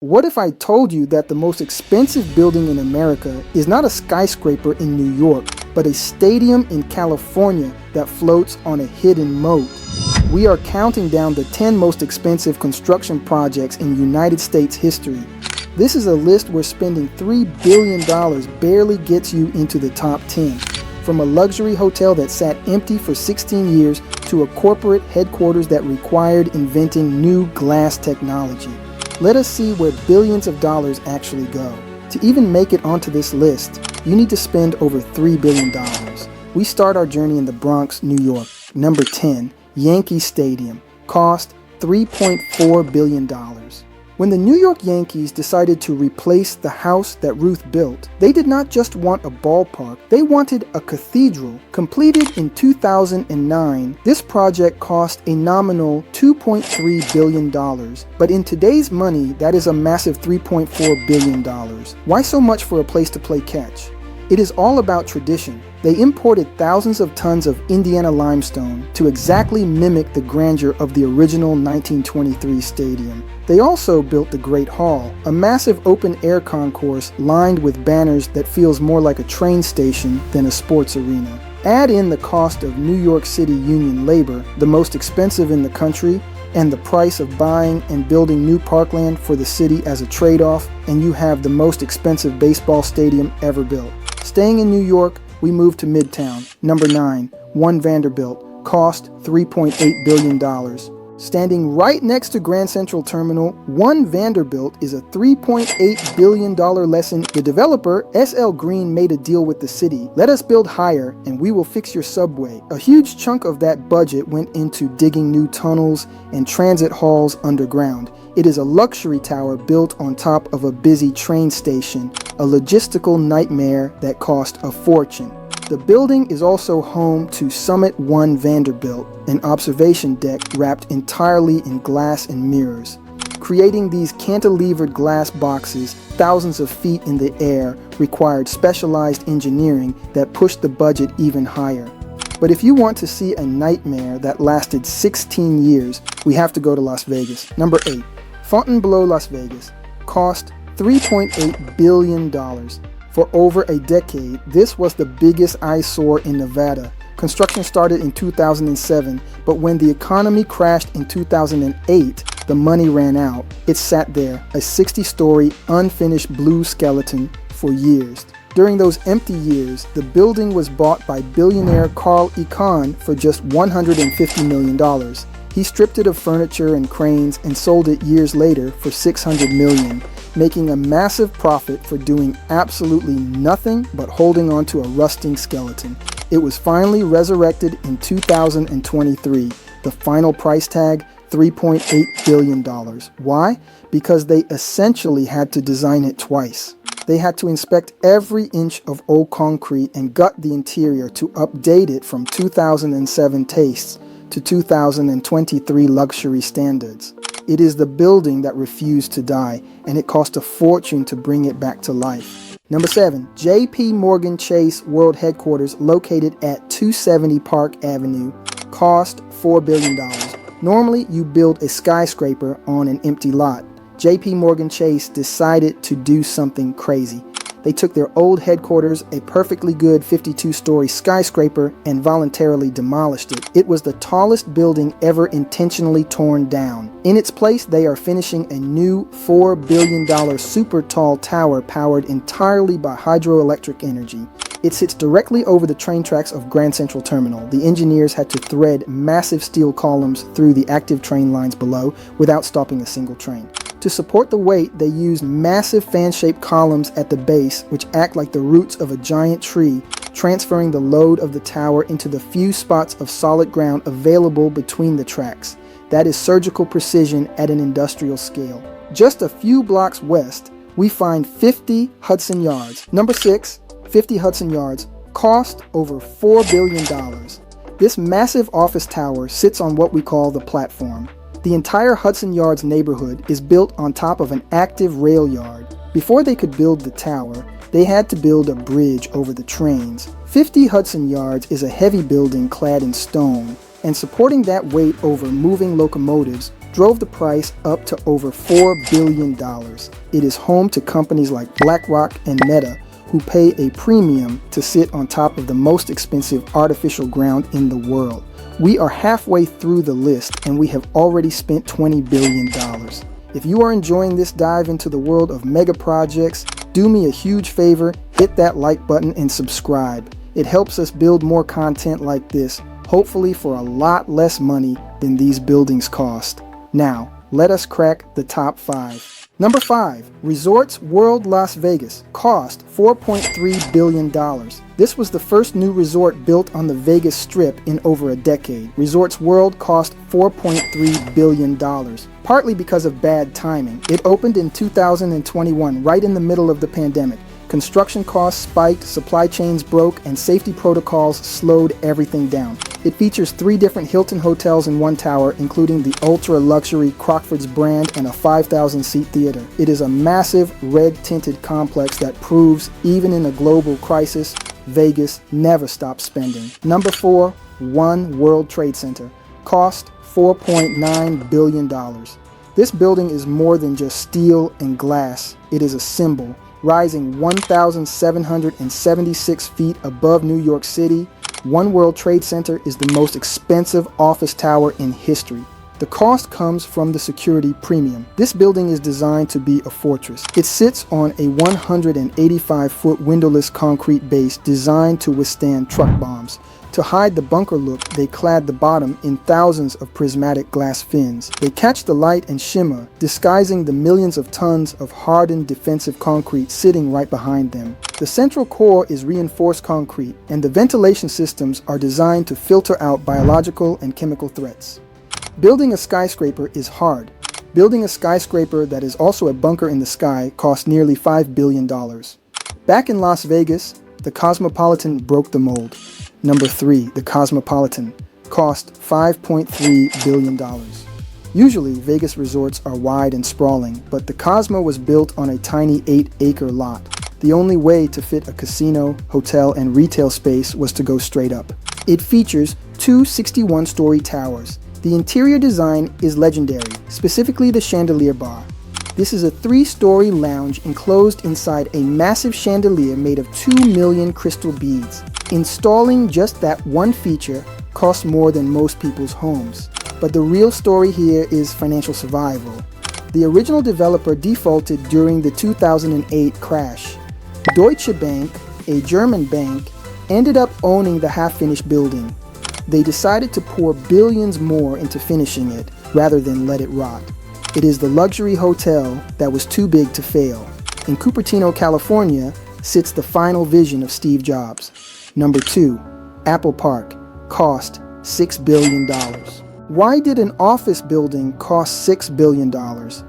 What if I told you that the most expensive building in America is not a skyscraper in New York, but a stadium in California that floats on a hidden moat? We are counting down the 10 most expensive construction projects in United States history. This is a list where spending $3 billion barely gets you into the top 10. From a luxury hotel that sat empty for 16 years to a corporate headquarters that required inventing new glass technology. Let us see where billions of dollars actually go. To even make it onto this list, you need to spend over $3 billion. We start our journey in the Bronx, New York. Number 10, Yankee Stadium. Cost $3.4 billion. When the New York Yankees decided to replace the house that Ruth built, they did not just want a ballpark, they wanted a cathedral. Completed in 2009, this project cost a nominal $2.3 billion, but in today's money, that is a massive $3.4 billion. Why so much for a place to play catch? It is all about tradition. They imported thousands of tons of Indiana limestone to exactly mimic the grandeur of the original 1923 stadium. They also built the Great Hall, a massive open-air concourse lined with banners that feels more like a train station than a sports arena. Add in the cost of New York City union labor, the most expensive in the country, and the price of buying and building new parkland for the city as a trade-off, and you have the most expensive baseball stadium ever built. Staying in New York, we move to Midtown. Number 9, One Vanderbilt. Cost $3.8 billion. Standing right next to Grand Central Terminal, One Vanderbilt is a $3.8 billion lesson. The developer, S.L. Green, made a deal with the city. Let us build higher and we will fix your subway. A huge chunk of that budget went into digging new tunnels and transit halls underground. It is a luxury tower built on top of a busy train station, a logistical nightmare that cost a fortune. The building is also home to Summit One Vanderbilt, an observation deck wrapped entirely in glass and mirrors. Creating these cantilevered glass boxes thousands of feet in the air required specialized engineering that pushed the budget even higher. But if you want to see a nightmare that lasted 16 years, we have to go to Las Vegas. Number 8, Fontainebleau, Las Vegas. Cost $3.8 billion. For over a decade, this was the biggest eyesore in Nevada. Construction started in 2007, but when the economy crashed in 2008, the money ran out. It sat there, a 60-story, unfinished blue skeleton, for years. During those empty years, the building was bought by billionaire Carl Icahn for just $150 million. He stripped it of furniture and cranes and sold it years later for $600 million, making a massive profit for doing absolutely nothing but holding on to a rusting skeleton. It was finally resurrected in 2023. The final price tag, $3.8 billion. Why? Because they essentially had to design it twice. They had to inspect every inch of old concrete and gut the interior to update it from 2007 tastes to 2023 luxury standards. It is the building that refused to die, and it cost a fortune to bring it back to life. Number 7, J.P. Morgan Chase World Headquarters, located at 270 Park Avenue. Cost $4 billion. Normally, you build a skyscraper on an empty lot. J.P. Morgan Chase decided to do something crazy. They took their old headquarters, a perfectly good 52-story skyscraper, and voluntarily demolished it. It was the tallest building ever intentionally torn down. In its place, they are finishing a new $4 billion super tall tower powered entirely by hydroelectric energy. It sits directly over the train tracks of Grand Central Terminal. The engineers had to thread massive steel columns through the active train lines below without stopping a single train. To support the weight, they used massive fan-shaped columns at the base, which act like the roots of a giant tree, transferring the load of the tower into the few spots of solid ground available between the tracks. That is surgical precision at an industrial scale. Just a few blocks west, we find 50 Hudson Yards. Number 6, 50 Hudson Yards. Cost over $4 billion. This massive office tower sits on what we call the platform. The entire Hudson Yards neighborhood is built on top of an active rail yard. Before they could build the tower, they had to build a bridge over the trains. 50 Hudson Yards is a heavy building clad in stone, and supporting that weight over moving locomotives drove the price up to over $4 billion. It is home to companies like BlackRock and Meta, who pay a premium to sit on top of the most expensive artificial ground in the world. We are halfway through the list and we have already spent $20 billion. If you are enjoying this dive into the world of mega projects, do me a huge favor, hit that like button and subscribe. It helps us build more content like this, hopefully for a lot less money than these buildings cost. Now, let us crack the top 5. Number 5, Resorts World Las Vegas, cost $4.3 billion. This was the first new resort built on the Vegas Strip in over a decade. Resorts World cost $4.3 billion, partly because of bad timing. It opened in 2021, right in the middle of the pandemic. Construction costs spiked, supply chains broke, and safety protocols slowed everything down. It features 3 different Hilton hotels in one tower, including the ultra-luxury Crockford's brand and a 5,000-seat theater. It is a massive, red-tinted complex that proves, even in a global crisis, Vegas never stops spending. Number 4, One World Trade Center, cost $4.9 billion. This building is more than just steel and glass. It is a symbol. Rising 1,776 feet above New York City, One World Trade Center is the most expensive office tower in history. The cost comes from the security premium. This building is designed to be a fortress. It sits on a 185-foot windowless concrete base designed to withstand truck bombs. To hide the bunker look, they clad the bottom in thousands of prismatic glass fins. They catch the light and shimmer, disguising the millions of tons of hardened defensive concrete sitting right behind them. The central core is reinforced concrete, and the ventilation systems are designed to filter out biological and chemical threats. Building a skyscraper is hard. Building a skyscraper that is also a bunker in the sky costs nearly $5 billion. Back in Las Vegas, the Cosmopolitan broke the mold. Number 3, the Cosmopolitan, cost $5.3 billion. Usually, Vegas resorts are wide and sprawling, but the Cosmo was built on a tiny 8-acre lot. The only way to fit a casino, hotel, and retail space was to go straight up. It features 2 61-story towers. The interior design is legendary, specifically the chandelier bar. This is a 3-story lounge enclosed inside a massive chandelier made of 2 million crystal beads. Installing just that one feature costs more than most people's homes. But the real story here is financial survival. The original developer defaulted during the 2008 crash. Deutsche Bank, a German bank, ended up owning the half-finished building. They decided to pour billions more into finishing it rather than let it rot. It is the luxury hotel that was too big to fail. In Cupertino, California, sits the final vision of Steve Jobs. Number 2, Apple Park, cost $6 billion. Why did an office building cost $6 billion?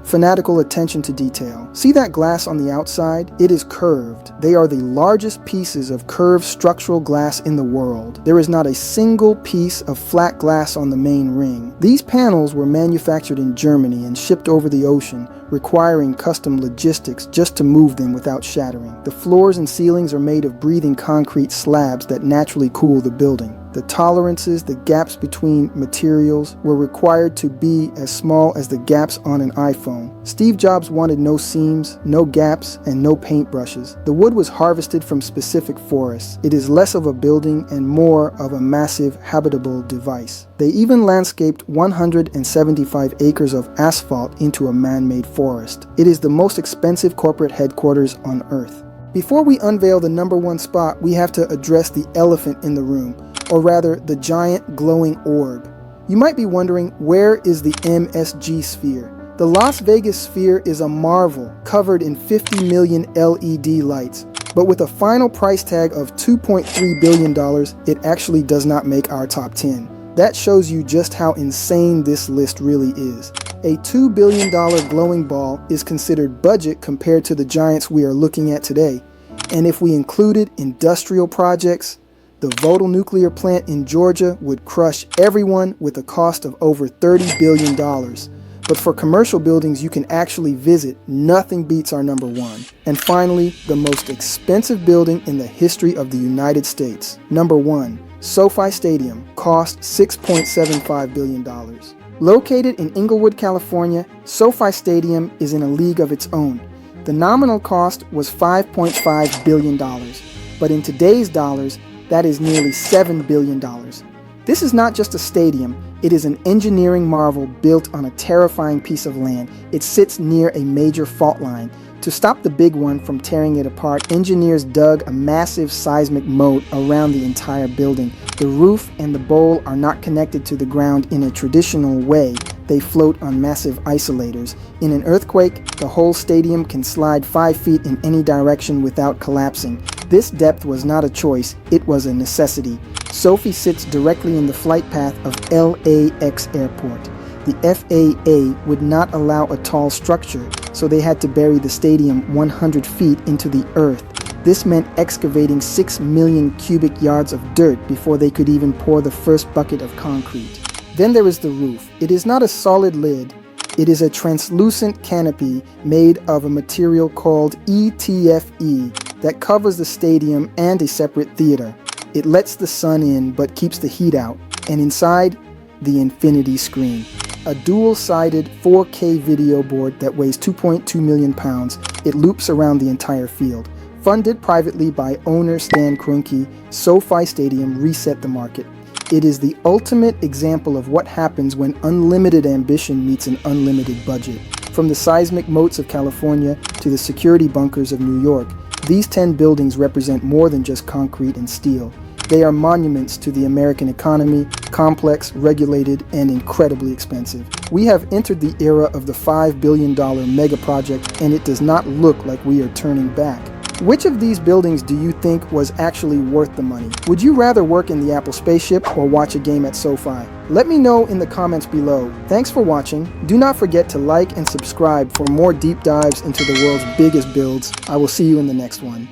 Fanatical attention to detail. See that glass on the outside? It is curved. They are the largest pieces of curved structural glass in the world. There is not a single piece of flat glass on the main ring. These panels were manufactured in Germany and shipped over the ocean, requiring custom logistics just to move them without shattering. The floors and ceilings are made of breathing concrete slabs that naturally cool the building. The tolerances, the gaps between materials, were required to be as small as the gaps on an iPhone. Steve Jobs wanted no seams, no gaps, and no paintbrushes. The wood was harvested from specific forests. It is less of a building and more of a massive habitable device. They even landscaped 175 acres of asphalt into a man-made forest. It is the most expensive corporate headquarters on Earth. Before we unveil the number 1 spot, we have to address the elephant in the room, or rather, the giant glowing orb. You might be wondering, where is the MSG sphere? The Las Vegas sphere is a marvel, covered in 50 million LED lights. But with a final price tag of $2.3 billion, it actually does not make our top 10. That shows you just how insane this list really is. A $2 billion glowing ball is considered budget compared to the giants we are looking at today. And if we included industrial projects, the Vogtle nuclear plant in Georgia would crush everyone with a cost of over $30 billion. But for commercial buildings you can actually visit, nothing beats our number 1. And finally, the most expensive building in the history of the United States. Number 1, SoFi Stadium, cost $6.75 billion. Located in Inglewood, California, SoFi Stadium is in a league of its own. The nominal cost was $5.5 billion, but in today's dollars, that is nearly $7 billion. This is not just a stadium, it is an engineering marvel built on a terrifying piece of land. It sits near a major fault line. To stop the big one from tearing it apart, engineers dug a massive seismic moat around the entire building. The roof and the bowl are not connected to the ground in a traditional way. They float on massive isolators. In an earthquake, the whole stadium can slide 5 feet in any direction without collapsing. This depth was not a choice, it was a necessity. SoFi sits directly in the flight path of LAX Airport. The FAA would not allow a tall structure, so they had to bury the stadium 100 feet into the earth. This meant excavating 6 million cubic yards of dirt before they could even pour the first bucket of concrete. Then there is the roof. It is not a solid lid. It is a translucent canopy made of a material called ETFE that covers the stadium and a separate theater. It lets the sun in but keeps the heat out, and inside, the infinity screen. A dual-sided 4K video board that weighs 2.2 million pounds. It loops around the entire field. Funded privately by owner Stan Kroenke, SoFi Stadium reset the market. It is the ultimate example of what happens when unlimited ambition meets an unlimited budget. From the seismic moats of California to the security bunkers of New York, these 10 buildings represent more than just concrete and steel. They are monuments to the American economy, complex, regulated, and incredibly expensive. We have entered the era of the $5 billion mega project, and it does not look like we are turning back. Which of these buildings do you think was actually worth the money? Would you rather work in the Apple Spaceship or watch a game at SoFi? Let me know in the comments below. Thanks for watching. Do not forget to like and subscribe for more deep dives into the world's biggest builds. I will see you in the next one.